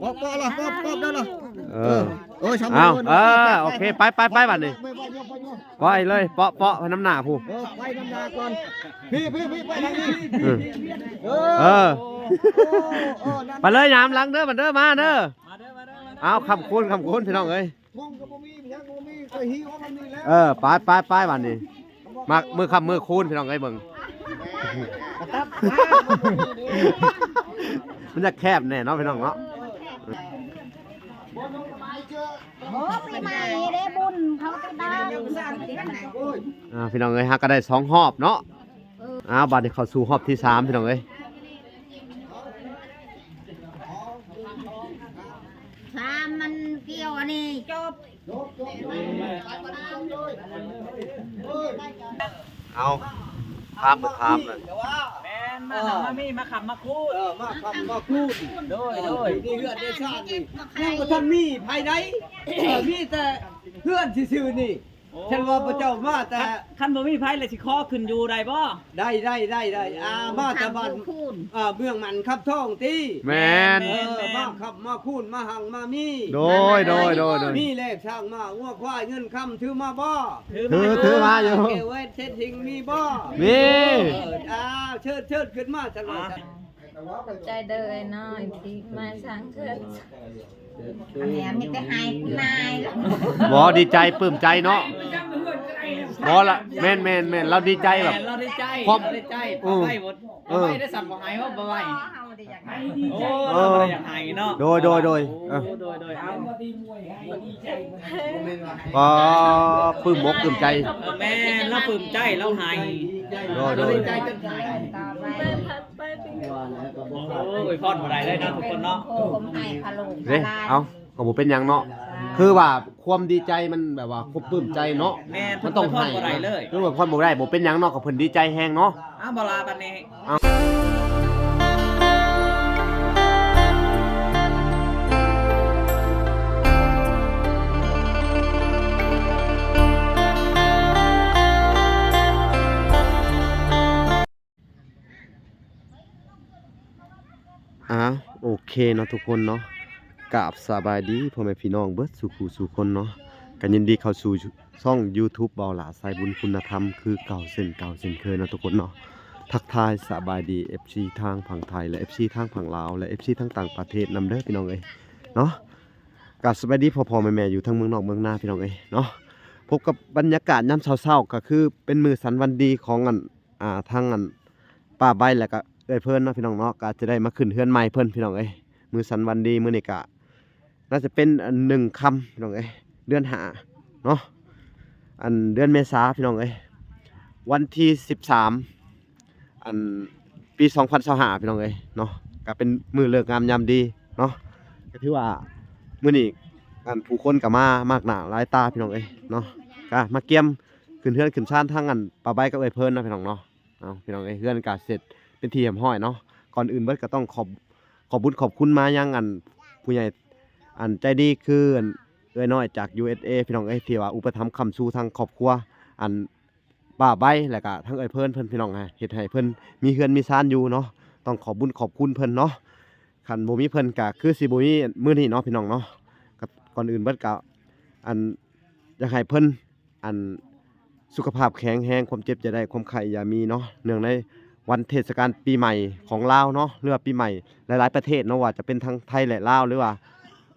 ปอบละปอบได้ละชาว เอา บ้าน โอเคไปบัดนี้ปล่อยเลยเปาะน้ำหนาผู้ ไปน้ำนาก่อนพี่ไปทางนี้ไปเลยยามหลังเด้อบัดเด้อมาเด้อเอาคำคุณพี่น้องเอ้ย มองกับบ่มียังบ่มีก็หิวเอามันนี่แล้ว ไปบัดนี้มามือคำมือคูณพี่น้องเอ้ยเบิ่งมันจะแคบแน่เนาะพี่น้องเนาะ โอ้ปีใหม่ได้บุญเขาจะได้ พี่น้องเอ้ยฮักก็ได้2รอบเนาะบัดนี้เข้าสู่รอบที่3พี่น้องเอ้ย ชามมันเกี่ยวอันนี้จบ เอาถามเลย แม่นมามีมาขับมาคูด มาคำมาพูด โดย นี่เฮือนได้ชาตินี่บ่ทันมีภายในมีแต่เฮือนซื่อๆนี่ฉันว่าพระเจ้ามาแต่ คันบ่มีไผเลยสิคอขึ้นอยู่ได้บ่ ได้มาแต่บ้านเมืองมันครับท่องตี แม่น มาขับมาคูนมาหังมามี โดย มีเลขช่างมาอ้วกควายเงินคำถือมาบ่ ถือมาอยู่ เกวเช็ดทิ้งมีบ่ มี เชิดขึ้นมาฉันว่า ใจเดินน้อยที่มาสังเกิดอันนี้มีแต่หายนายแล้ว บอดีใจปลื้มใจเนาะบอละแม่นเราดีใจแบบ เราได้ใจ พร้อม เราได้ใจปะไว้หมดปะไว้ได้สั่นบ่หายว่าบ่ไว้โอ้เราบ่ได้อยากหายเนาะ โดย โดยเอา ก็ปลื้มมกปลื้มใจ แม่นเราปลื้มใจเราหาย โดย เราได้ใจจนหาย ต่อไป โอ้ยพอดบ่ได้เลยเนาะทุกคนเนาะ โอ้ผมให้พะโล้ เด้เอาก็บ่เป็นหยังเนาะคือว่าความดีใจมันแบบว่าควบปลื้มใจเนาะ แม่น มันต้องให้ บ่ได้เลย คือว่าพรบ่ได้บ่เป็นหยังเนาะก็เพิ่นดีใจแฮงเนาะ บ่ลาบัดนี้ โอเคเนาะทุกคนเนาะกราบสบายดีพ่อแม่พี่น้องเบิดสู่ผู้สู่คนเนาะกันยินดีเข้าสู่ช่อง YouTube เบาหลาสายบุญคุณธรรมคือเก่าเส้นเคยเนาะทุกคนเนาะทักทายสบายดี FC ทางฝั่งไทยและ FC ทางฝั่งลาวและ FC ทางต่างประเทศนำเด้อพี่น้องเอ้ยเนาะกราบสบายดีพ่อแม่อยู่ทั้งเมืองนอกเมืองนาพี่น้องเอ้ยเนาะพบกับบรรยากาศยามเช้าๆก็คือเป็นมื้อสันวันดีของทางป้าใบและก็เพิ่นเนาะพี่น้องเนาะก็จะได้มาขึ้นเฮือนใหม่เพิ่นพี่น้องเอ้ยมือสันวันดีมื้อนี้ก็น่าจะเป็น1ค่ำพี่น้องเอ้ยเดือน5เนาะเดือนเมษาพี่น้องเอ้ยวันที่13ปี2025พี่น้องเอ้ยเนาะก็เป็นมื้อเลิกงามยามดีเนาะก็ถือว่ามื้อนี้ผู้คนก็มามากหน้าหลายตาพี่น้องเอ้ยเนาะก็มาเกี่ยมขึ้นเฮือนขึ้นชานทางป้าใบกับเพิ่นเนาะพี่น้องเนาะเอาพี่น้องเอ้ยเฮือนก็เสร็จเป็นที่เรียบร้อยเนาะก่อนอื่นเบิดก็ต้องขอบบุญขอบคุณมายังผู้ใหญ่ใจดีคือเอ้ยน้อยจาก USA พี่น้องเอ้ยที่ว่าอุปถัมภ์ค้ำชูทางครอบครัวป้าใบแล้วก็ทั้งเพิ่นพี่น้องเฮ็ดให้เพิ่นมีเฮือนมีศาลอยู่เนาะต้องขอบบุญขอบคุณเพิ่นเนาะคันบ่มีเพิ่นก็คือสิบ่มีมื้อนี้เนาะพี่น้องเนาะก่อนอื่นเบิดก็อยากให้เพิ่นสุขภาพแข็งแรงความเจ็บจะได้ความไข้อย่ามีเนาะเนื่องในวันเทศกาลปีใหม่ของลาวเนาะหรือว่าปีใหม่หลายๆประเทศเนาะว่าจะเป็นทั้งไทยและลาวหรือว่า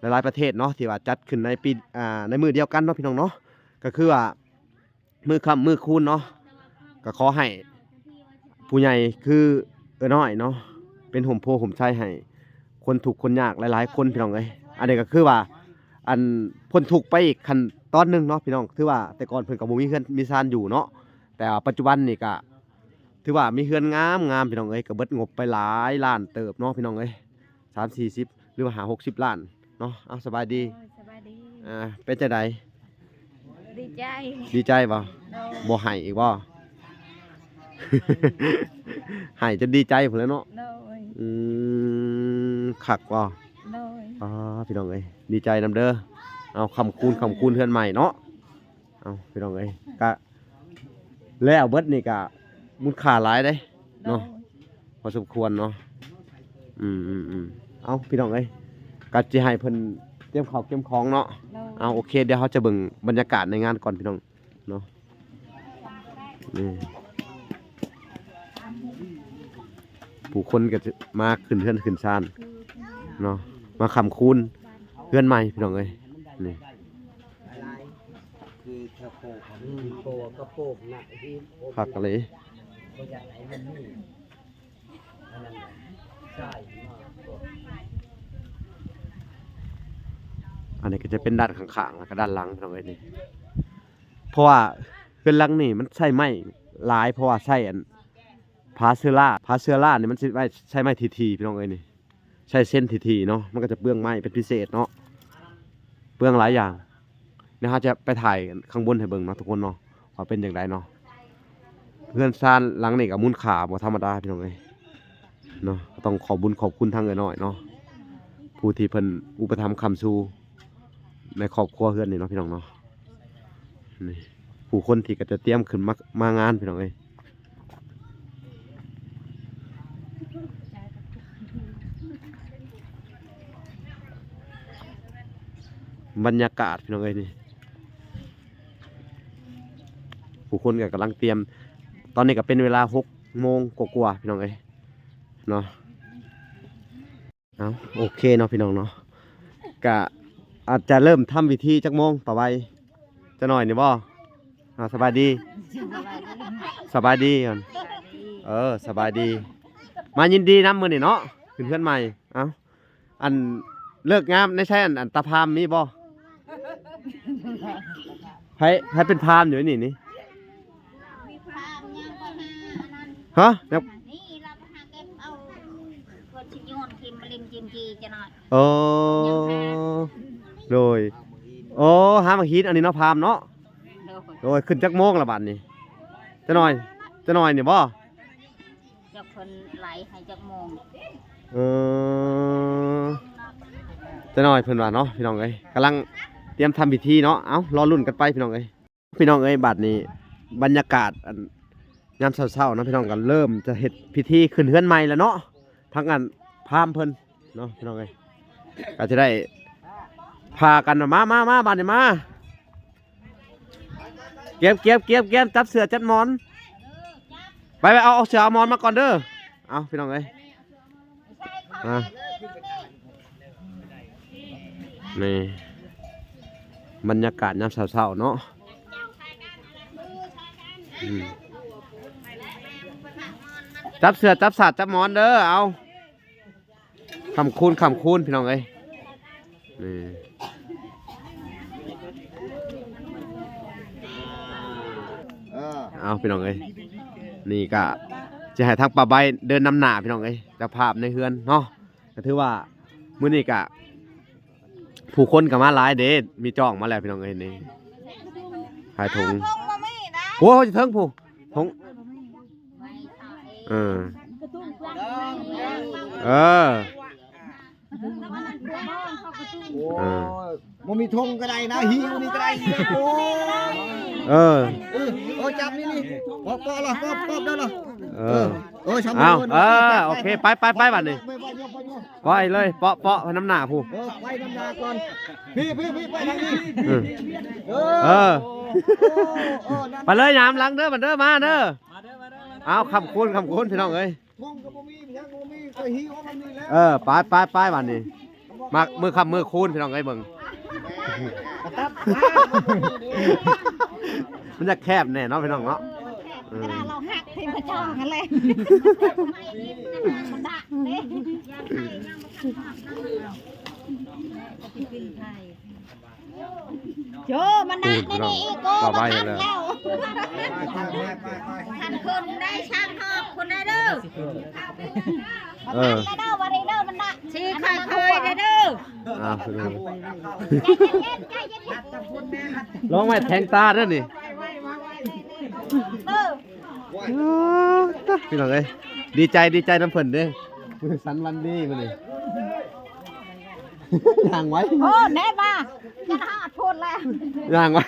หลายๆประเทศเนาะที่ว่าจัดขึ้นในปีในมื้อเดียวกันเนาะพี่น้องเนาะก็คือว่ามื้อค่ำมื้อคูณเนาะก็ขอให้ผู้ใหญ่คือน้อยเนาะเป็นห่มโพห่มไส้ให้คนทุกข์คนยากหลายๆคนพี่น้องเอ้ยอันนี้ก็คือว่าพ้นทุกข์ไปอีกขั้นตอนนึงเนาะพี่น้องถือว่าแต่ก่อนเพิ่นก็บ่มีเฮือนมีศาลอยู่เนาะแต่ปัจจุบันนี่ก็ถือว่ามีเฮือนงามพี่น้องเอ้ยก็เบิดงบไปหลายล้านเติบเนาะพี่น้องเอ้ย30-40หรือว่า50ล้านเนาะเอาสบายดี สบายดี เป็นจังได๋ ดีใจ บ่บ่ให้อีกบ่ ให้จนดีใจพุ่นแหล้วเนาะ โดย คักบ่ โดย พี่น้องเอ้ยดีใจนำเด้อเอาคำคูณเฮือนใหม่เนาะเอาพี่น้องเอ้ยก็แล้วเบิดนี่ก็มูลค่าหลายเด้เนาะพอสมควรเนาะเอาพี่น้องเอ้ย ก็สิให้เพิ่นเตรียมข้าวเตรียมของเนาะเอาโอเคเดี๋ยวเขาจะเบิ่งบรรยากาศในงานก่อนพี่น้องเนาะนี่ผู้คนก็จะมาขึ้นเฮือนขึ้นศาลเนาะมาค้ำคูณเฮือนใหม่พี่น้องเอ้ยนี่ คือเธอโปกโปกกระโปกน่ะที่ ผักอะไร เขาอยากให้มันนี่อันนั้นใช่มาก อันนี้ก็จะเป็นด้านข้างๆแล้วก็ด้านหลังพี่น้องเอ้ยนี่เพราะว่าเฮือนหลังนี่มันใช้ไม้หลายเพราะว่าใช้อันพาเซล่านี่มันใช้ไม้ทีๆพี่น้องเอ้ยนี่ใช้เส้นทีๆเนาะมันก็จะเปลืองไม้เป็นพิเศษเนาะเปลืองหลายอย่างนะฮะจะไปถ่ายข้างบนให้เบิ่งเนาะทุกคนเนาะว่าเป็นอย่างไรเนาะเพื่อนซ่านหลังนี่กับมูลค่าบ่ธรรมดาพี่น้องเอ้ยเนาะต้องขอบคุณทางเอ้ยน้อยเนาะผู้ที่เพิ่นอุปถัมภ์ค้ำชูในครอบครัวเฮือนนี่เนาะพี่น้องเนาะนี่ผู้คนที่ก็จะเตรียมขึ้นมางานพี่น้องเอ้ยบรรยากาศพี่น้องเอ้ยนี่ผู้คนก็กำลังเตรียมตอนนี้ก็เป็นเวลา6 โมงกว่าๆพี่น้องเอ้ยเนาะเอาโอเคเนาะพี่น้องเนาะก็อาจจะเริ่มทำวิธีจักโมงต่อไปจะหน่อยนี่บ่สบายดีสบายดีก่อนสบายดีมายินดีนำมื้อนี่เนาะขึ้นเพื่อนใหม่เอ้าอันเลิกงามได้ใช่อันตาพามมีบ่ให้เป็นพามอยู่นี่ฮะเนี่ย นี่เราไปหาเก็บเอากดชิโยนคิมมาลิมจิมจีจะหน่อย โดยหามาฮิตอันนี้เนาะพามเนาะโดยขึ้นจักโมงละบัดนี้จะหน่อยนี่บ่ จะเพิ่นไหลให้จักโมง จะหน่อยเพิ่นว่าเนาะพี่น้องเอ้ยกำลังเตรียมทำพิธีเนาะเอ้ารอลุ้นกันไปพี่น้องเอ้ยบัดนี้บรรยากาศอันยามเช้าๆนะพี่น้องกันเริ่มจะเฮ็ดพิธีขึ้นเฮือนใหม่แล้วเนาะทั้งอันพราหมณ์เพิ่นเนาะพี่น้องเอ้ยก็จะได้พากันมาบ้านนี่มาเก็บจับเสือจัดหมอนไปเอาเสือเอาหมอนมาก่อนเด้อเอาพี่น้องเอ้ยนี่บรรยากาศยามเช้าๆเนาะจับเสือจับสัตว์จับหมอนเด้อเอาคำคูณพี่น้องเอ้ยนี่เอาพี่น้องเอ้ยนี่ก็จะให้ทางป่าใบเดินนำหน้าพี่น้องเอ้ยจะภาพในเฮือนเนาะก็ถือว่ามื้อนี้ก็ผู้คนก็มาหลายเด้มีจ้องมาแล้วพี่น้องเอ้ยนี่ขายถุงโอ้ยเทิงผู้ถุงบ่มีธงก็ได้นะหิวนี่ก็ได้โอ้จับนี่ปอบล่ะปอบได้ล่ะชาวโอเคไปบัดนี้ไปเลยเปาะน้ำหน้าผู้ไปน้ำหน้าก่อนพี่ไปทางนี้ไปเลยยามหลังเด้อบัดเด้อมาเด้อเอาคำคูณพี่น้องเอ้ยธงก็บ่มียังบ่มีก็หิวมันนี่แล้วไปบัดนี้มามือคำมือคูณพี่น้องเอ้ยเบิ่งมันจะแคบแน่เนาะพี่น้องเนาะเราหักที่พระเจ้ากันเลยมันดักเลยโจมันดักนี่อีกโก้มาทันแล้วทันคนได้ช่างหอบคนได้เด้อมาทันแล้วเด้อวันนี้เด้อมันดักชี้ค่อยๆเด้อร้องไม่แทงตาเด้อนี่พี่น้องเอ้ยดีใจน้ำเพิ่นเด้มือสันวันดีมาเลยย่างไว้โอ้แน่มาจะหาพูดแล้วย่างไว้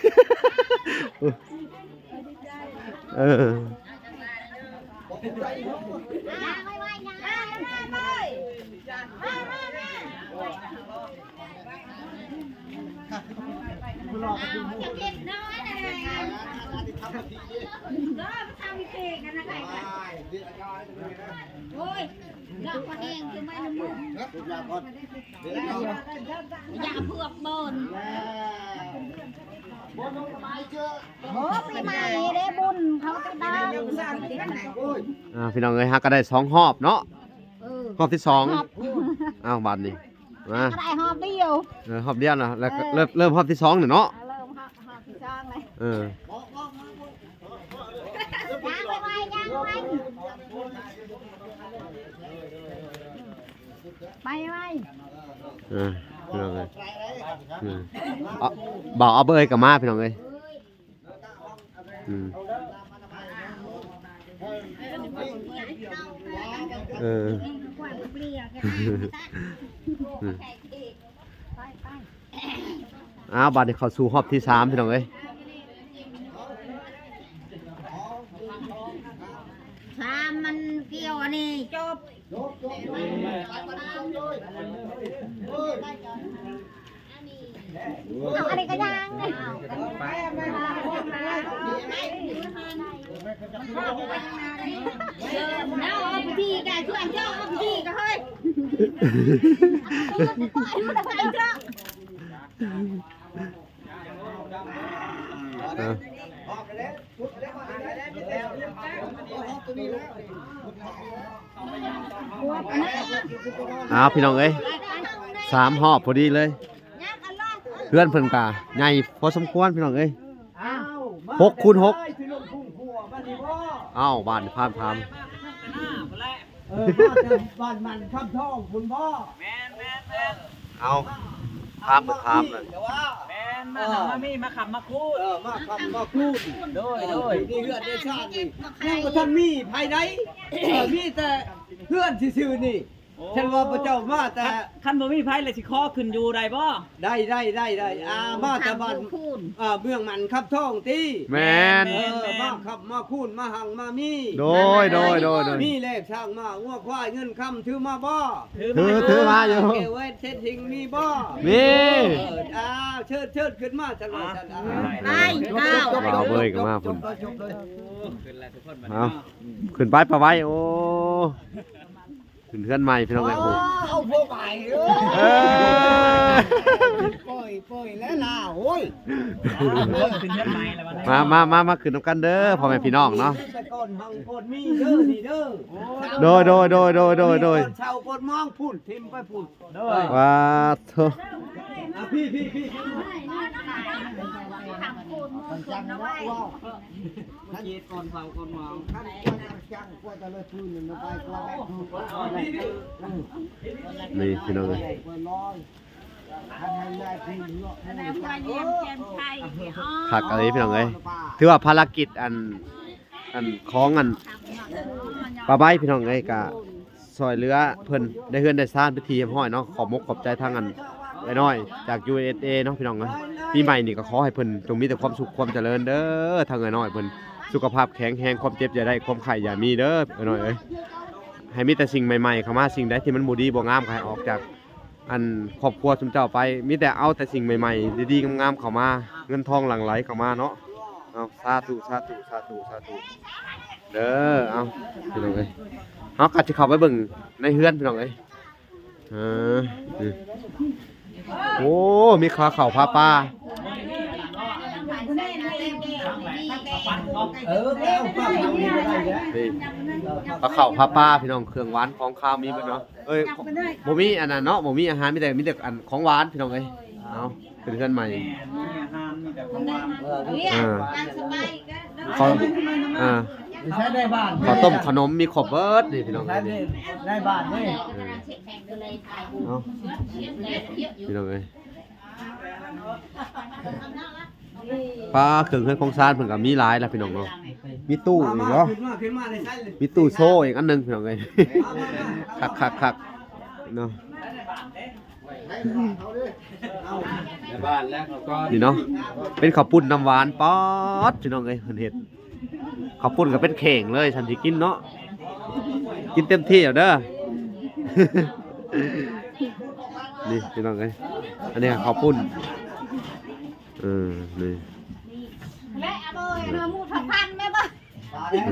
จะเก็บน้อยอะไรก็ทำเค้กกันนะไก่โอ้ยดอกกระเองคือไม่ละมุนอย่าเผือกบนโอ้ปีใหม่ได้บุญเขาจะได้ พี่น้องเอ้ยฮักก็ได้2รอบเนาะรอบที่2อ้าวบัดนี้มา ก็ได้หอบเดียว รอบเดียวนะแล้วก็เริ่มรอบที่2นี่เนาะ เริ่มหอบที่สองเลย ย่างไปย่างไปพี่น้องเอ้ยบ่าวเอาเบยกับมาพี่น้องเอ้ยบัดนี้เข้าสู่รอบที่3พี่น้องเอ้ย มันเกี่ยวอันนี้จบอันนี้ก็ยังไงเอาพี่กันช่วยเจ้าเอาพี่กันเฮ้ยพี่น้องเอ้ย3รอบพอดีเลยเพื่อนเพิ่นกะใหญ่พอสมควรพี่น้องเอ้ย6 คูณ 6อ้าวบ้านพามบ้านมันข้ามท้องคุณพ่อแม่นเอาพามเลยแม่นมามีมาขับมาคูดมาขับมาคูดโดยนี่เพื่อนในชาตินี่ยังบ่ทันมีภายในมีแต่เพื่อนซื่อๆนี่ฉันว่าพระเจ้ามาแต่คันบ่มีไผเลยสิขอขึ้นอยู่ได้บ่ได้มาแต่บ้านเมืองมันขับท้องตีแม่นมาขับมาคูนมาหังมามีโดยมีเลขช่างมางัวควายเงินคำถือมาบ่ถือมาอยู่เกวเช็ดทิ้งมีบ่มีเชิดขึ้นมาฉันว่าฉันเอาเบยกันมาพุ่นขึ้นไปปะไว้โอ้ขึ้นเพื่อนใหม่พี่น้องเอ้ยเอาพวกใหม่ปล่อยแล้วล่ะโอ้ยขึ้นเพื่อนใหม่แล้ววันนี้มาขึ้นน้ำกันเด้อพ่อแม่พี่น้องเนาะก่อนหังกดมีเด้อนี่เด้อโดยชาวกดมองพุ่นทิมไปพุ่นว้าโธ่พี่จังนะว่าท่านเย็ดก่อนเผาก่อนมองท่านจังกว่าจะเลยพื้นมันไปกว่านี่พี่น้องเลยผักอะไรพี่น้องเลยถือว่าภารกิจอันของปลาใบพี่น้องเลยกะซอยเรือเพิ่นได้เฮือนได้ซ่านพิธีห้อยเนาะขอบมกขอบใจทางไอ้น้อยจาก USA เนาะพี่น้องเอ้ยปีใหม่นี่ก็ขอให้เพิ่นจงมีแต่ความสุขความเจริญเด้อทางไอ้น้อยเพิ่นสุขภาพแข็งแรงความเจ็บอย่าได้ความไข้อย่ามีเด้อไอ้น้อยเอ้ยให้มีแต่สิ่งใหม่ๆเข้ามาสิ่งใดที่มันบ่ดีบ่งามให้ออกจากครอบครัวซุมเจ้าไปมีแต่เอาแต่สิ่งใหม่ๆดีๆงามๆเข้ามาเงินทองหลั่งไหลเข้ามาเนาะเอาสาธุเด้อเอาพี่น้องเอ้ยเฮาก็สิเข้าไปเบิ่งในเฮือนพี่น้องเอ้ยโอ้มีขาเข่าพาปลาขาเข่าพาปลาพี่น้องเครื่องหวานของข้าวมีเบิดเนาะบ่มีอันนั้นเนาะบ่มีอาหารมีแต่อันของหวานพี่น้องเอ้ยเอาเป็นเพื่อนใหม่ใช้ได้บ้านข้าวต้มขนมมีครบเบิดนี่พี่น้องได้บ้านนี่พี่น้องเอ้ยปลาเครื่องเฮือนของซานเพิ่นก็มีหลายแล้วพี่น้องเนาะมีตู้อีกเนาะมีตู้โซ่อีกอันนึงพี่น้องเอ้ยคักเนาะในบ้านแล้วก็นี่เนาะเป็นข้าวปุ้นน้ำหวานป๊อดพี่น้องเอ้ยเพิ่นเฮ็ดข้าวปุ้นก็เป็นเข่งเลยฉันสิกินเนาะกินเต็มที่เอาเด้อนี่พี่น้องเอ้ยอันนี้ข้าวปุ้น นี่ และเอาเลยเนื้อหมูทับพันไหมบ้าง ตาแล้ว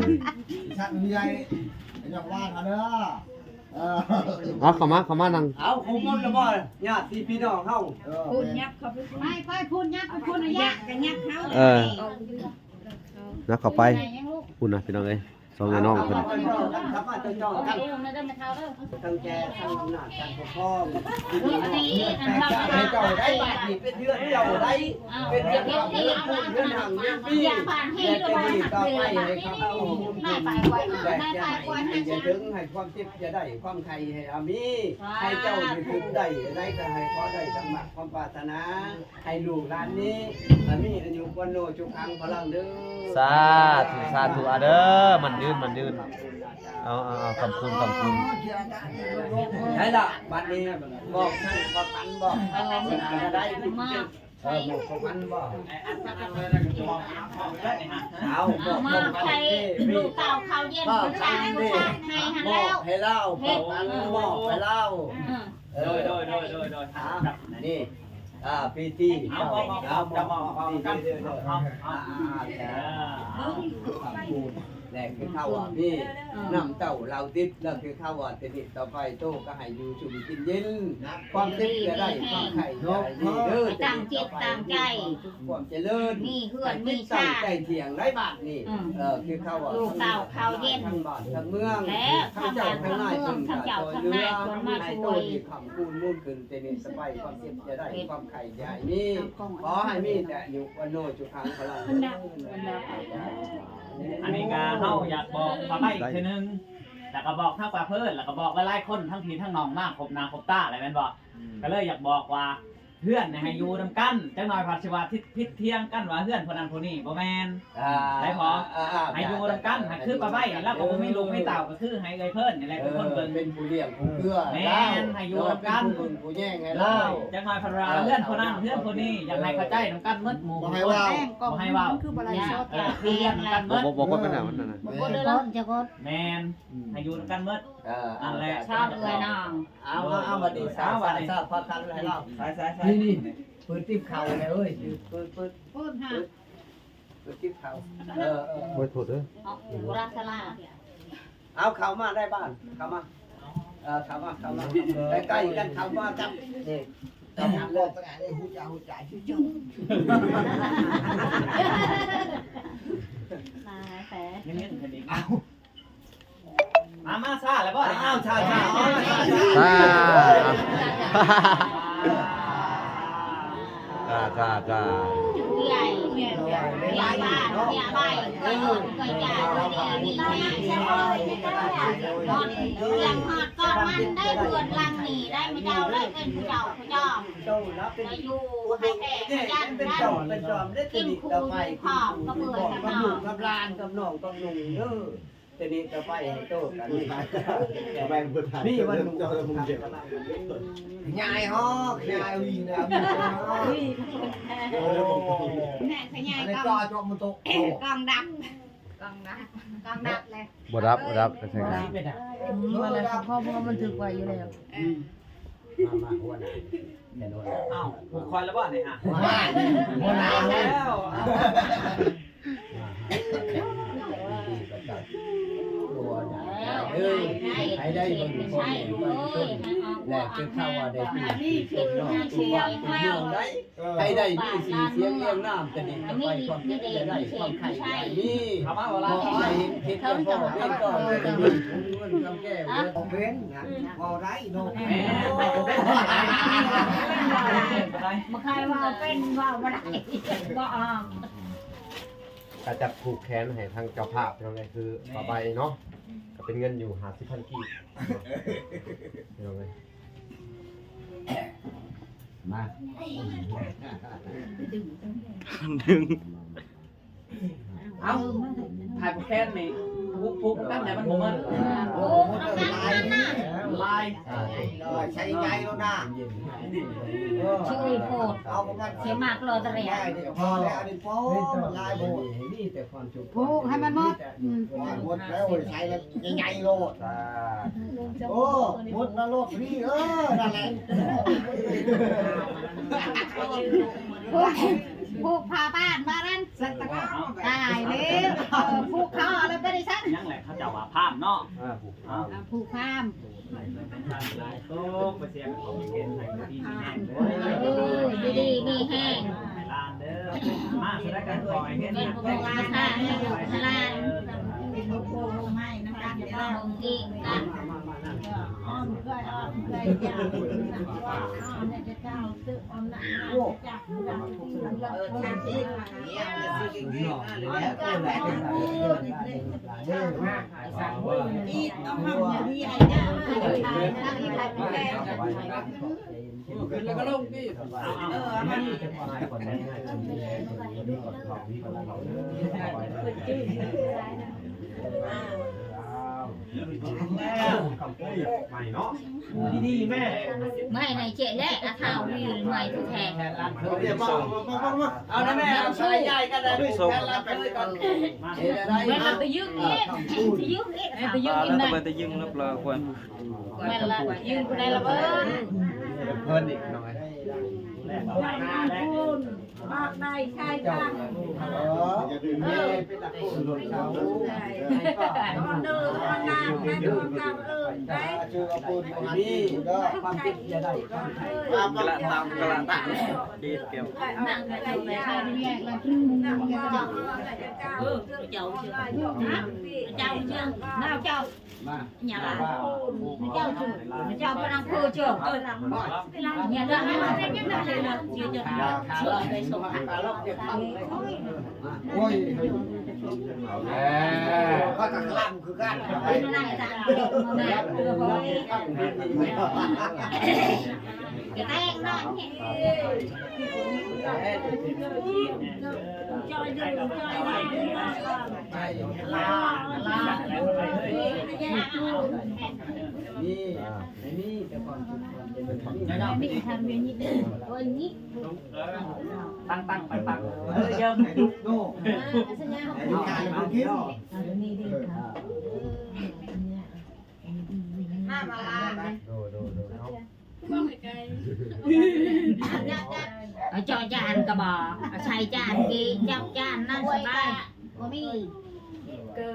ชักมีใหญ่อยากว่าทันเด้อเอาเข้ามานั่ง เอาคงหมดแล้วบ่ญาติพี่น้องเฮา พูดยับเขาไปพูดยับไปพูดนะยับกันยับเขา นักเข้าไปพูดนะพี่น้องเอ้ยสองไอ้น้องเพิ่น ครับว่าจ้องๆกันทั้งแก่ทั้งอำนาจการปกครองให้เจ้าได้บาดนี่เป็นเดือนเจ้าได้เป็นเดือนของเดือนพูดเดือนห่างเดือนปีและจะดีต่อไปให้เขาเอาบุญคุณแต่จะให้จะถึงให้ความเจ็บจะได้ความไข่ให้อามีให้เจ้ามีคุณได้ได้ก็ให้ขอได้สมบัติความปรารถนาให้ลูกหลานนี้อามีอายุวันโนจุคังพลังเด้อ สาธุเด้อมันยืนเอาขอบคุณ ใช่ละบัดนี้บอกท่านบอกปันบอกได้มาบอกปันบอกเอาบอก มา ปัน ใครลูกเต่าเขาเย็นผู้ชายให้หัน บอ แล้ ก ว ให้เล่าบอกปันบอกให้เล่า โดยนี่ปีตีเอากันแหล่คือข้าวนี่น้ำเต้าเราติดแล้วคือข้าวติดต่อไปโตก็ให้อยู่ชุมกินเย็นความติดจะได้ความไข่ได้เด้อ ตั้งจิตตั้งใจ ความเจริญ มีเพื่อนมี ตั้ง ชาติ ใจเถียงได้บาทนี่คือข้าว ลูกเต่าเขาเย็น ทั้งบ้านทั้งเมือง และทั้งบ้านทั้งเมืองทั้งเจ้าทั้งนายคนมาช่วย คำคูณมุ่นขึ้นเตนิสไปความเจ็บจะได้ความไข่ใหญ่นี่ขอให้มีแต่อยู่วันโนจุคังพลัง อันนี้ก็เฮาอยากบอกปลาใบอีกทีนึงแล้วก็บอกทั้งปลาเพิ่นแล้วก็บอกหลายๆคนทั้งพี่ทั้งน้องมากครบหน้าครบตาอะไรแม่นบ่ก็เลยอยากบอกว่าเพื่อนให้อยู่นำกันจังหน่อยผัดสิว่าพิษเที่ยงกันว่าเพื่อนคนนั้นคนนี้บ่แม่นได้พอให้อยู่นำกันให้คือปลาใบแล้วก็บ่มีลูกมีเต่าก็คือให้เอ้ยเพิ่นนี่แหละเป็นคนเบิ่ง เป็นผู้เลี้ยงผู้เกื้อ แม่นให้อยู่นำกัน ผู้แย่งให้ เล่า เล่า จังหน่อยผัดว่าเพื่อนคนนั้นเพื่อนคนนี้อยากให้เข้าใจนำกันหมดหมู่บ่ให้เว้าคือบริสุทธิ์ คือเรียนนำกันหมด บอกว่าเป็นหน้ามันนั่นน่ะ บ่ได้แล้วจะก็ แม่นให้อยู่นำกันหมดอันแหละ ชอบเลยน้อง เอาบัดนี้สาวบัดนี้พอทันให้เล่า ใส่นี่ ปืนติ๊บเข่าเลยเอ้ยปืน พูดฮะ ติ๊บเข่า โอ้ยโทษเด้อ เอาราสลา เอาเข่ามาได้บ้านเข่ามาเข่ามาใกล้ๆกันเข่ามาจับนี่จับเลยหูจ่ายจุ๊บ มาแต่ นี่คดีมาซาแล้วบ่ อ้าวชา จ้า ใหญ่ใหญ่บ้านใหญ่ใบเคยใหญ่มีใช่ไหมก้อนยังหอดก้อนมันได้เพื่อนลังหนีได้ไม่เจ้าได้เป็นผู้เจ้าไปอยู่ให้แก่ยัน เป็น นั่ จอมเป็นจอมได้ติดต่อไปกับลูกกับหลานกับน้องกับนุ่งเด้อทีนี้ต่อไปให้โตกันนี่วันนุ่งจะมุงเจ็บยายฮอกยายวิ่งนะแม่ขยายกองดับเลย บ่รับก็ใช่ครับ มันอะไรครับพ่อมันถือไว้อยู่แล้ว มาหัวหน้าแน่นอน อ้าวผูกคอยแล้วบ่เนี่ยฮะ หัวหน้าแล้ว ให้ได้บนคนแหลกจะเข้าว่าได้ที่คนนอกตัวเมืองได้ให้ได้มีสีเสียงเลี้ยงน้ำจะดีจะไปความคิดจะได้ความไข่ใหญ่นี่ เอามาเวลา พอให้คิดกันพอเว้นก็จะมีเงินคำแก้เว้นนะพอได้โน่ แม่ไปก็ได้ มาใครว่าเป็นว่าบ่ได้บ่ออม ก็จะผูกแขนให้ทางเจ้าภาพพี่น้องเอ้ยคือต่อไปเนาะก็เป็นเงินอยู่50,000กีบพี่น้องเอ้ย มา เอาถ่ายโปรแกรมนี่พุกกันไหนมันผมมันลาย ใช้ใจแล้วนะ ชื่อโพด เอาประมาณ เสียมากโลตะเรีย พอแล้วนี่โป้ลายโบนี่แต่ความจุ ผูกให้มันหมด หมดแล้วใช้แล้วใหญ่โลดโอ้หมดแล้วโลดนี่นั่นแหละ ผูกผ้าบ้านมาดันตายแล้วผูกเขาอะไรไปได้ซัก ยังแหละเขาเจ้าว่าพามเนาะ ผูกผ้า โต๊ะไปเสียงของเกณฑ์ให้ดีแน่เด้อ ดีมีแห้ง ให้ลานเด้อมาแสดงกันก่อยเฮ็ด เป็นพวกราคาให้อยู่ทลานเป็นพวกไม้น้ำตาลเดี๋ยวเราอีกนะอ้อมเคยเจ้าจะเจ้าซื้อออนไลน์จับทางที่เนี่ยสิเก่งๆนะแล้วก็แหละเป็นอีเอาห้องใหญ่ๆนะขึ้นแล้วก็ลงพี่ดีแม่ ไม่ในเจ๊และอาเท้ามีใหม่ทุกแห่ง เอานะแม่เอาใช้ใหญ่กันเลยแค่ละไปเลยก่อน แม่เราไปยึดเอ๊ะไปยึดเอ๊ะไปยึดอินได้ ไปยึงรับเราควร แม่ละยึดไปได้ละเบิ้ล เพิ่นอีกหน่อย แรกเอาหน้าแรก มากได้ใช่จ้า เป็นหลักคุณหลวงเขา เดินทางน้ำนะเดินทางได้ ชื่อปูนนี่ก็ความคิดจะได้ความ กระตามกระตามดีเกี่ยว นั่งกันไปใช่ไหมแล้วนั่งกันเจ้าเจ้าเจ้าน้าเจ้าnhà là cháu chủ cháu có đang phô chưa nhà là hai nhất là chưa chưa về số hàng โอ้ยก็กำลังคือกัน này là này cái tay nó cho dừngนี่แต่ก่อนbị thằng về nhị ôi nhị ตั้งไปปักเยิ่ม โน่ดูการมันคิด mà cho chàn cà bò xài chàn kia chọc chàn nó sờ bay có mi cơ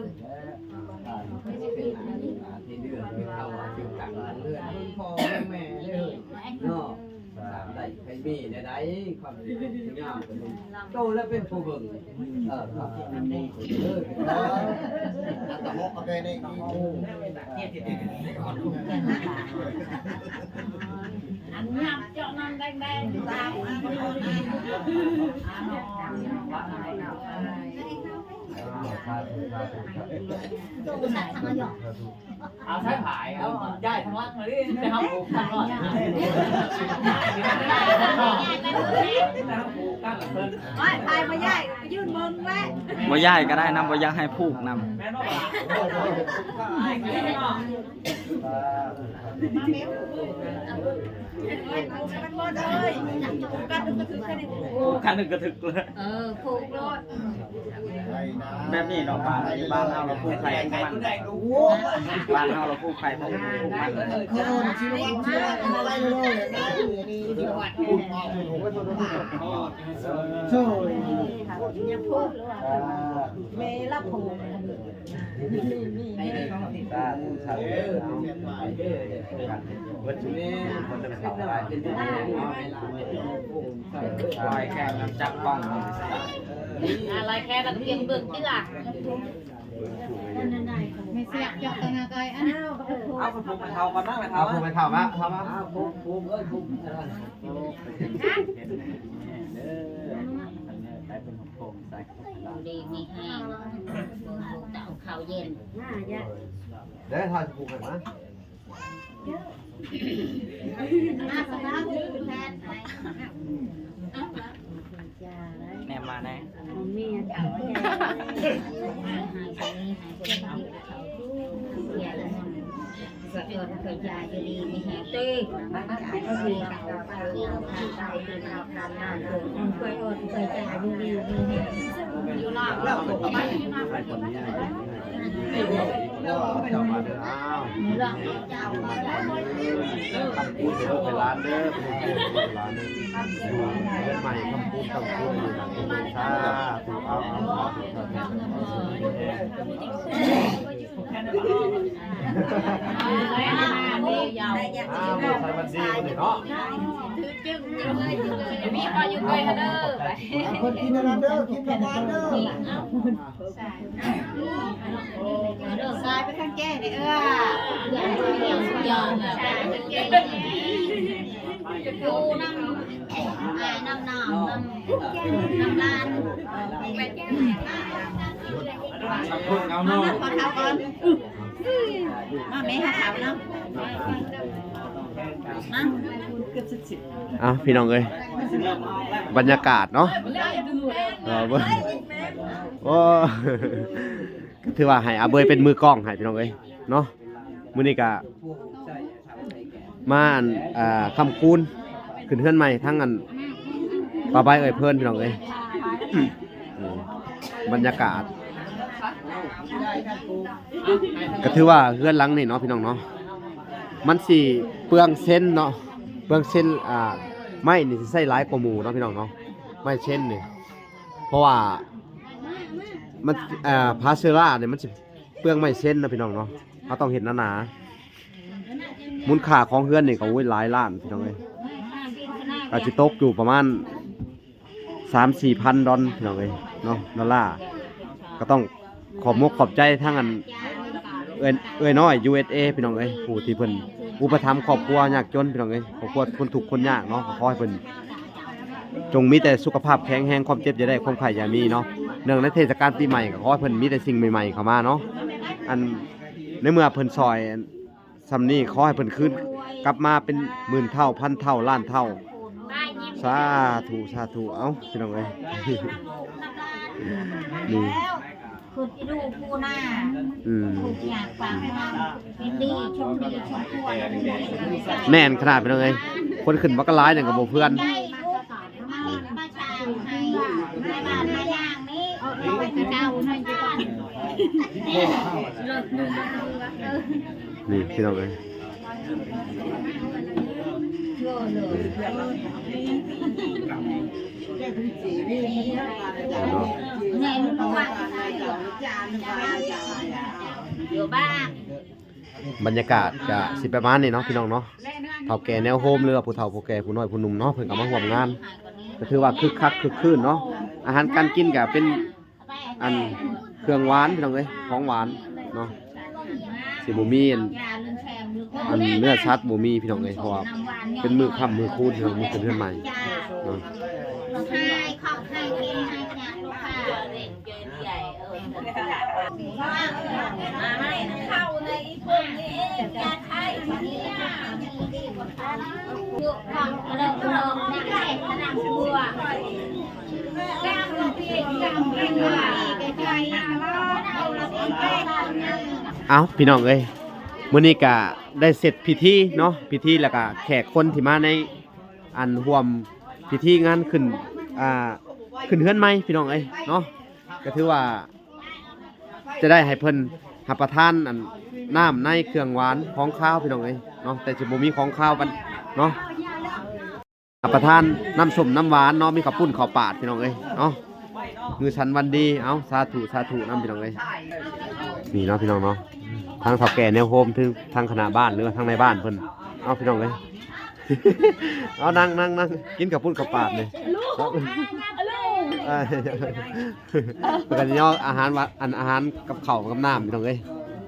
ที่เดือนเข้ามาถึงต่างเลือดพ่อแม่เลยเนาะได้ใครมีได้ความดีงามโตแล้วเป็นผู้เบิ่งครับนี่ตะมกอะไรในanh nhắm cho nó đen đen taoเอาใช้ผายเอาย้ายทางล่างเลยจะทำผูกทางหลอดจะทำผูกกั้นเพิ่น ไปมาใหญ่ยืนมึงไว้ บ่ย่ายก็ได้นำบ่อยากให้ผูกนำ แม่นบ่ไอ้กินเนาะ คันนึงกระถึกเลย phụ rồi แบบนี้ดอกบ้านเฮาเราผูกไข่มันบ้านเฮาเราผูกไข่เพราะผูกมันเลย คนชีวิตชีวิตอะไรเลยนี่ที่วัดพูดออกหูก็ตัวช่วยเมลับหูนี่ตาชาววัดจุนี่คนจะเข้าได้ลอยแข่งน้ำจับป้อง lại khe là tiền bực chứ là mày xẹt chọc tao ngà coi ăn เอาไปผูกไปเท่ากันบ้างเลยครั เอา บ ผมไปถามว่าถามว่า đi mì hàng tạo khảo dền เดี๋ยวถ่ายผูกกันนะ แนมมาแน่ khởi dài cho đi mì hàng tê có gì tạo khảo dền tạo khảo khởi ơn khởi dài cho đi mì hàng แล้ว เจ้ามาเด้ออ้าวคำพูดเด้อไปร้านเด้อไปร้านเด้ออยู่เรื่องใหม่คำพูดต้องพูดอยู่หลังตรงชาถูกเอาใส่มันดีคนเนาะ มีพออยู่ใกล้เด้อไป คนกินอะไรเด้อกินกระบาลเด้อ สายไปข้างแก้เลยยอมดูน้ำน้ำลาน คนเอาเนาะ ขอเท้าก่อนมาแม่ให้เท้าเนาะ พี่น้องเอ้ยบรรยากาศเนาะโอ้ถือว่าให้อาเบยเป็นมือกล้องให้พี่น้องเอ้ยเนาะมื้อนี้ก็มาคำคูณขึ้นเฮือนใหม่ทั้งอันปลาใบเอ้ยเพิ่นพี่น้องเอ้ยบรรยากาศก็ถือว่าเฮือนหลังนี่เนาะพี่น้องเนาะมันสิเปลืองเส้นเนาะเปลืองเส้นไม้นี่สิใช้หลายกว่าหมู่เนาะพี่น้องเนาะไม้เช่นนี่เพราะว่ามันพาเซร่าเนี่ยมันสิเปลืองไม้เส้นนะพี่น้องเนาะเราต้องเห็นหนาๆมูลค่าของเฮือนนี่ก็โอ้ยหลายล้านพี่น้องเอ้ยก็สิตกอยู่ประมาณ 3-4 พันดอลพี่น้องเอ้ยเนาะดอลลาร์ก็ต้องขอบมกขอบใจทั้งอันเอ้ยน้อย USA พี่น้องเอ้ยผู้ที่เพิ่นอุปถัมภ์ครอบครัวยากจนพี่น้องเอ้ยครอบครัวคนทุกข์คนยากเนาะขอให้เพิ่นจงมีแต่สุขภาพแข็งแรงความเจ็บอย่าได้ความไข้อย่ามีเนาะเนื่องในเทศกาลปีใหม่ก็ขอให้เพิ่นมีแต่สิ่งใหม่ๆเข้ามาเนาะอันในเมื่อเพิ่นซอยซำนี้ขอให้เพิ่นคืนกลับมาเป็นหมื่นเท่าพันเท่าล้านเท่าสาธุสาธุเอ้าพี่น้องเอ้ยนี่ คือดูผู้หน้าผู้อยากฟังเป็นดีชมดีชมทั่ว แน่นขนาดพี่น้องเอ้ยคนขึ้นบักกะหลายเนี่ยก็บ่เพื่อน มาชางให้ในบ้านมาย่างนี้เอาไปกระเจ้าให้ก่อน นี่พี่น้องเอ้ย เนี่ยมันต้องวางอยู่บ้าน บรรยากาศก็สิประมาณนี้เนาะพี่น้องเนาะเฒ่าแก่แนวโฮมหรือว่าผู้เฒ่าผู้แก่ผู้น้อยผู้หนุ่มเนาะเพิ่นก็มาร่วมงานก็ถือว่าคึกคักคึกคืนเนาะอาหารการกินก็เป็นอันเครื่องหวานพี่น้องเอ้ยของหวานเนาะสิบ่มีอันเนื้อชัดบ่มีพี่น้องเอ้ยเพราะว่าเป็นมื้อค่ำมื้อคูณพี่น้องมื้อขึ้นเรือนใหม่เนาะ ให้ข้าวให้กินให้งานลูกค้าเด็กใหญ่มาให้เข้าในพวกนี้จะใช้ที่ยุคของเริ่มไม่ใช่ขนาดบัวแก้วเพียงแก้วเพียงว่าใกล้ๆเอาละใกล้ๆ เอ้าพี่น้องเอ้ยมื้อนี้ก็ได้เสร็จพิธีเนาะพิธีแล้วก็แขกคนที่มาในอันร่วมพิธีงานขึ้นขึ้นเฮือนใหม่พี่น้องเอ้ยเนาะก็ถือว่าจะได้ให้เพิ่นรับประทานอันน้ำในเครื่องหวานของข้าวพี่น้องเอ้ยเนาะแต่สิบ่มีของข้าวบัดเนาะรับประทานน้ำส้มน้ำหวานเนาะมีข้าวปุ้นข้าวปาดพี่น้องเอ้ยเนาะมือฉันวันดีเอ้าสาธุสาธุนำพี่น้องเอ้ยนี่เนาะพี่น้องเนาะทางเฒ่าแก่แนวโฮมถึงทางคณะบ้านหรือว่าทางในบ้านเพิ่นเอาพี่น้องเอ้ย เอานั่งกินกับปุ้นกับปาดเลยเพื่อนย่ออาหารอาหารกับข้าวกับน้ำพี่น้องเอ้ย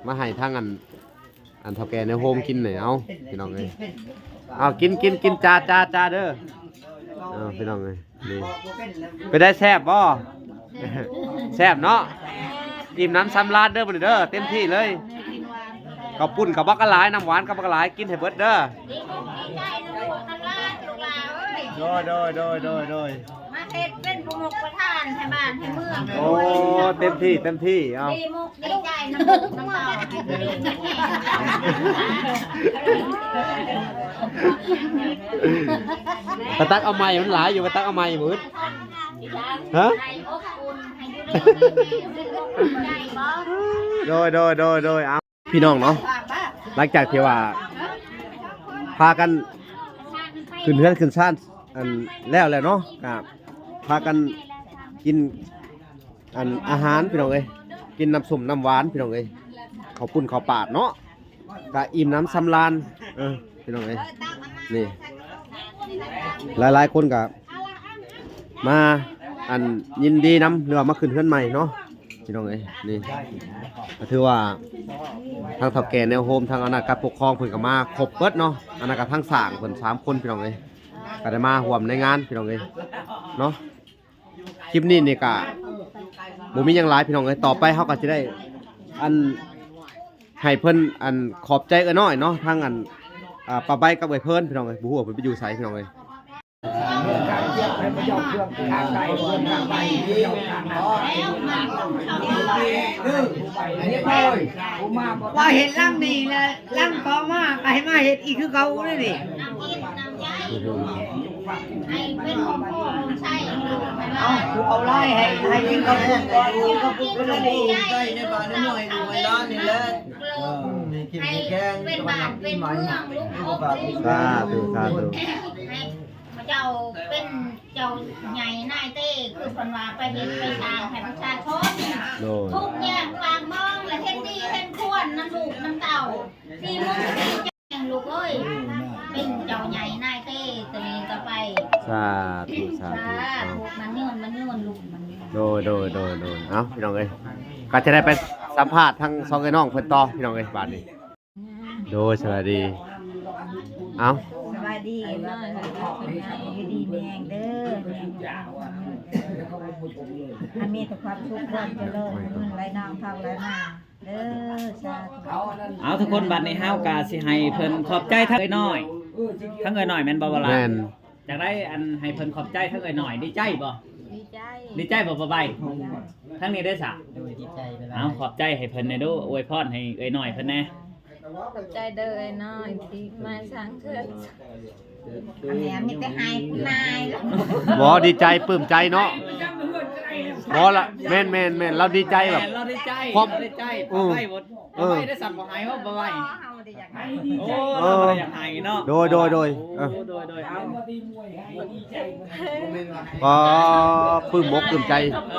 มาให้ทางอันเฒ่าแก่ในโฮมกินหน่อยเอาพี่น้องเอ้ยเอากินจ้าเด้อเอาพี่น้องเอ้ยนี่ไปได้แซ่บบ่ แซ่บเนาะอิ่มน้ำซ้ำลาดเด้อบ่เด้อเต็มที่เลยกับปุ้นกับบักกะหลายน้ำหวานกับบักกะหลายกินให้เบิดเด้อโดย มาเฮ็ดเป็นผู้มุกประธานให้บ้านให้เมือง โอ้เต็มที่เอา ดีมุกดีใจน้ำมุกน้ำตาไปตักเอาไม้มันหลายอยู่ไปตักเอาไม้มืดฮะ ให้อบอุ่นให้อยู่ดีมีใจบ่ โดยเอา พี่น้องเนาะหลังจากที่ว่าพากันขึ้นเฮือนขึ้นซ่านอันแล้วเนาะก็พากันกินอันอาหารพี่น้องเอ้ยกินน้ำส้มน้ำหวานพี่น้องเอ้ยข้าวปุ้นข้าวปาดเนาะก็อิ่มน้ำสำราญพี่น้องเอ้ยนี่หลายๆคนก็มาอันยินดีนำหรือว่ามาขึ้นเฮือนใหม่เนาะพี่น้องเอ้ยนี่ก็ถือว่าทางทัพแก่แนวโฮมทางอาณาการปกครองเพิ่นก็มาครบเบิดเนาะอาณาการทั้งสร้างเพิ่น3คนพี่น้องเอ้ยก็ได้มาร่วมในงานพี่น้องเอ้ยเนาะคลิปนี้นี่ก็บ่มีหยังหลายพี่น้องเอ้ยต่อไปเฮาก็สิได้อันให้เพิ่นอันขอบใจน้อยเนาะทางอันป้าใบกับไอ้เพิ่นพี่น้องเอ้ยบ่ฮู้ว่าเพิ่นไปอยู่ไสพี่น้องเอ้ย ว่าเห็ดล่ำนี่เลยล่ำต่อมาไปมาเห็ดอีกคือเขาเลยดิ ให้เป็นของพ่อของใช่ เอาไล่ให้กินกับปุกก่อนกินกับปุกก็ดี ใช่ในบ้านหน่อยดูไว้ร้านนี่แหละให้เป็นบ้านเป็นเมืองลูกอบ สาธุสาธุ ให้เจ้าเป็นเจ้าใหญ่นายเต้คือคนว่าไปเห็นไปทางให้ประชาชน โดย ทุกอย่างปากมองและเห็นดีเห็นควรน้ำลูกน้ำเต่าที่มึงที่แจ้งลูกเอ้ยเป็นเจ้าใหญ่นายเต้ตัวนี้ก็ไป สาธุสาธุ ถูกมันนี่มันลูกมัน โดยเอ้าพี่น้องเอ้ยก็จะได้ไปสัมภาษณ์ทั้งสองไอ้น้องเพิ่นต่อพี่น้องเอ้ยบาดนี้โดยสวัสดีเอ้า สวัสดีน้อยอยู่ดีแมงเด้ออันมีแต่ความสุขความเจริญเงินไหลนองทองไหลมาเด้อสาธุ เอาทุกคนบัดนี้เฮากะสิให้เพิ่นขอบใจทั้งเอ้ยน้อยทั้งเอ้ยน้อยแม่นบ่ล่ะ แม่น อยากได้อันให้เพิ่นขอบใจทั้งเอ้ยน้อยดีใจบ่ ดีใจ ดีใจบ่ใบทั้งนี้ได้อซะเอาขอบใจให้เพิ่นได้ดูอวยพรให้เอ้ยน้อยเพิ่นแน่ ใจเด้อไอ้น้อยที่มาสร้างเทือน อันนี้มีแต่ให้นายแล้ว บ่ดีใจปลื้มใจเนาะบ่ละแม่นเราดีใจแบบ เราดีใจ พร้อม เราดีใจบ่ใบบ่ใบได้สั่นบ่หายว่าบ่ใบ เฮาบ่ได้อยากให้ โอ้เราบ่ได้อยากให้เนาะ โดย โดยเอา ก็ปลื้มอกปลื้มใจ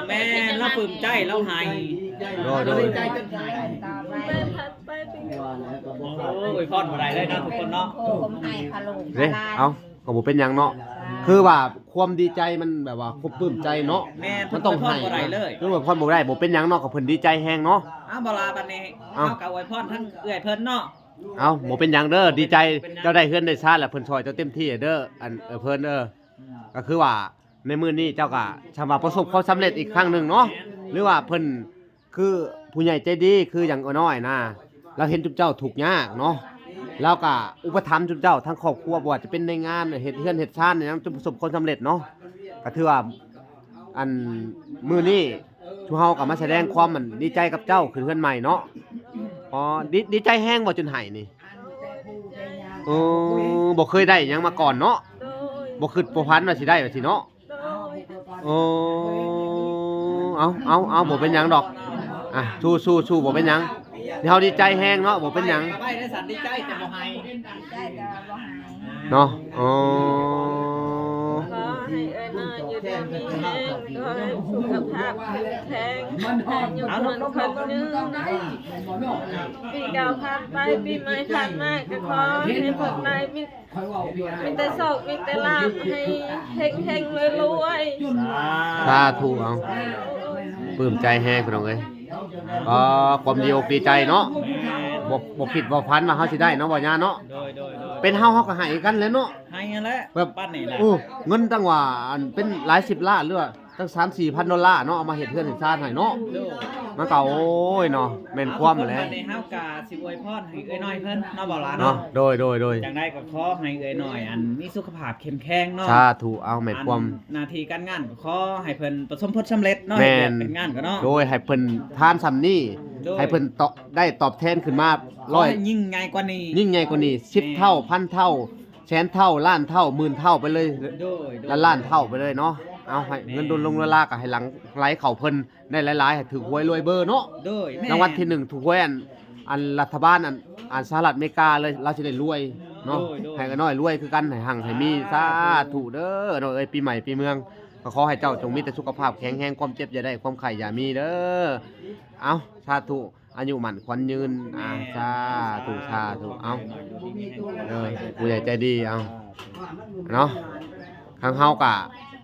แม่เราปลื้มใจเราให้ โดย ดีใจจนให้ ต่อไป ไปเป็น โอ้ยพรบ่ได้เลยเนาะทุกคนเนาะ โคมให้พะโลง เด้เอาก็บ่เป็นหยังเนาะคือว่าความดีใจมันแบบว่าควบปลื้มใจเนาะ แม่ มันต้องให้ บ่ได้เลย คือว่าพรบ่ได้บ่เป็นหยังเนาะก็เพิ่นดีใจแฮงเนาะ อ้าวบ่ลาบัดนี้ เอ้า เฮาก็อวยพรทั้งเอื้อยเพิ่นเนาะ เอาบ่เป็นหยังเด้อดีใจเจ้าได้เฮือนได้ชาติแล้วเพิ่นช่วยเจ้าเต็มที่เด้ออันเพิ่นก็คือว่าในมื้อนี้เจ้าก็ชำว่าประสบความสำเร็จอีกครั้งหนึงเนาะหรือว่าเพิ่นคือผู้ใหญ่ใจดีคืออย่างน้อยนะเราเห็นจุ๊บเจ้าถูกข์ยากเนาะแล้วก็อุปถัมภ์จุ๊บเจ้าทั้งครอบครัวบ่ว่าจะเป็นในงานเฮ็ดเฮือนเฮ็ดชาติเนี่ยจนประสบความสำเร็จเนาะก็ถือว่าอันมื้อนี้ทุกเฮาก็มาแสดงความมันดีใจกับเจ้าขึ้นเฮือนใหม่เนาะอ๋อดีใจแฮงบ่จนไห้นี่ บ่เคยได้หยังมาก่อนเนาะ โดย บ่คิดบ่พันว่าสิได้ว่าสิเนาะ โดย เอาบ่เป็นหยังดอกอ่ะสู้บ่เป็นหยังเดี๋ยวเฮาดีใจแฮงเนาะบ่เป็นหยัง ไปได้สันดีใจแต่บ่ให้ ได้แต่ว่าบ่หาย เนาะอ๋อ ขอให้ไอ้น้อยอยู่ดีมีแรงขอให้สุขภาพแข็งแรงให้อยู่มันคนนึงปีเก่าผ่านไปปีใหม่ผ่านมาก็ขอให้พวกนายมีแต่โชคมีแต่ลาภให้เฮงๆรวย สาธุเอาปลื้มใจแฮงพี่น้องเอ้ยก็ความดีอกดีใจเนาะบ่คิดบ่พันว่าเฮาสิได้เนาะบ่ย่าเนาะ โดย เป็นเฮาก็ให้กันแหล้วเนาะ ให้นั่นแหละ แบบ ปั้นนี่แหละ เงินตั้งว่าอันเป็นหลาย10ล้านหรือว่าตั้ง 3-4 พันดอลลาร์เนาะเอามาเฮ็ดเฮือนเฮ็ดชาติให้เนาะ โดย มันก็โอ้ยเนาะแม่นความแหละ ในเฮากะสิอวยพรให้เอ้ยน้อยเพิ่นเนาะบ่ล่ะ เนาะ เนาะ โดย จังได้ก็ขอให้เอ้ยน้อยอันมีสุขภาพเข้มแข็งเนาะ สาธุเอาแม่นความ หน้าที่การงานก็ขอให้เพิ่นประสบผลสำเร็จเนาะ แม่ ให้ น เป็นงานก็เนาะ โดยให้เพิ่นทานซำนี้ โดย ให้เพิ่นได้ตอบแทนขึ้นมา ขอให้ยิ่งใหญ่กว่านี้ ยิ่งใหญ่กว่านี้10เท่าพันเท่าแสนเท่าล้านเท่าหมื่นเท่าไปเลย โดย ล้านเท่าไปเลยเนาะเอาให้เงินดุลลงเวลาก็ให้หลังไหลเข้าเพิ่นได้หลายๆให้ถูกหวยรวยเบอร์เนาะ โดยแม่ รางวัลที่1ถูกหวยอัน อันรัฐบาลอันสหรัฐอเมริกาเลยเราสิได้รวยเนาะให้กันน้อยรวยคือกันให้หั่งให้มีสาธุเด้อเนาะเอ้ยปีใหม่ปีเมืองก็ขอให้เจ้าจงมีแต่สุขภาพแข็งแรงความเจ็บอย่าได้ความไข้อย่ามีเด้อเอาสาธุอายุมั่นขวัญยืนสาธุเอาผู้ใหญ่ใจดีเอาเนาะทางเฮากะ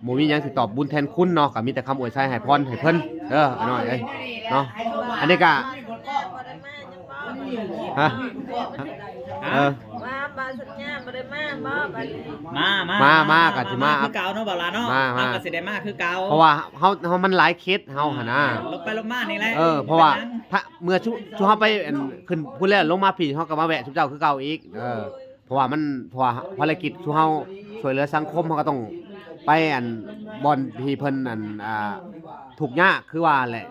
บ่มีหยังสิตอบบุญแทนคุณเนาะก็มีแต่คำอวยชัยให้พรให้เพิ่นเด้อน้อยเอ้ยเนาะอันนี้ก็ฮะมาสัญญาบ่ได้มาบ่บัดนี้มาก็สิมา คือเก่าเนาะบ่ล่ะเนาะมาก็สิได้มาคือเก่าเพราะว่าเฮามันหลายเคสเฮาหั่นนะลงไปลงมานี่แหละเพราะว่าถ้าเมื่อชุเฮาไปขึ้นพูดแล้วลงมาพี่เฮาก็มาแวะชุเจ้าคือเก่าอีกเพราะว่าภารกิจชุเฮาช่วยเหลือสังคมเฮาก็ต้องไปบ่อนที่เพิ่นทุกข์ยากคือว่าแหละ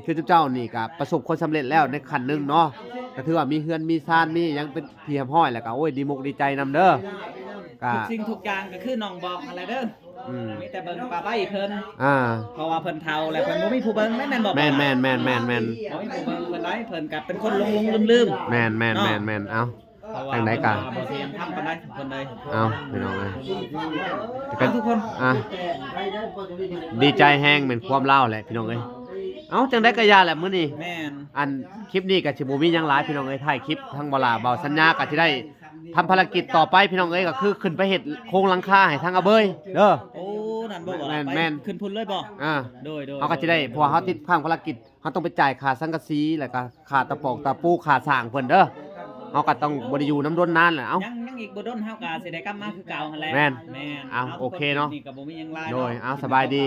คือเจ้านี่ก็ประสบความสำเร็จแล้วในขั้นนึงเนาะก็ถือว่ามีเฮือนมีซ่านมีหยังเป็นที่ห้อยแล้วก็โอ้ยดีมกดีใจนำเด้อก็ทุกสิ่งทุกอย่างก็คือน้องบอกอะไรเด้อมีแต่เบิ่งปลาใบเพิ่นเพราะว่าเพิ่นเฒ่าแล้วเพิ่นบ่มีผู้เบิ่งแม่นบอกแม่นบ่มีผู้เบิ่งเพิ่นได้เพิ่นก็เป็นคนลงลืมแม่นเอาทางไหนกันบ่เทียมทำกันได้ทุกคนเลยเอาพี่น้องเลยทุกคนดีใจแห้งเป็นความเล่าแหละพี่น้องเอ้ยเอาจังได้กระยาแหละมื้อนี้แม่นคลิปนี้ก็สิบ่มีหยังหลายพี่น้องเอ้ยถ่ายคลิปทั้งบ่ล่ะเบาสัญญาก็สิได้ทำภารกิจต่อไปพี่น้องเอ้ยก็คือขึ้นไปเฮ็ดโครงหลังคาให้ทางอาเบยเด้อโอ้นั่นบ่บ่แม่นขึ้นพุ่นเลยบ่โดยเฮาก็สิได้เพราะเฮาติดข้างภารกิจเฮาต้องไปจ่ายค่าสังกะสีแล้วก็ค่าตะปอกตะปูค่าสร้างเพิ่นเด้อเฮาก็ต้องบ่ได้อยู่น้ำร้นนานแหละเอ้ายังอีกบ่ดนเฮาก็สิได้กลับมาคือเก่าหั่นแหละแม่นโอเคเนาะนี่ก็บ่มีหยังหลายโดยสบายดี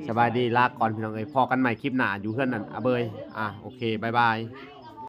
สบายดีลาก่อนพี่น้องเอ้ยพอกันใหม่คลิปหน้าอยู่เฮือนนั่นอาเบยโอเคบ๊ายบาย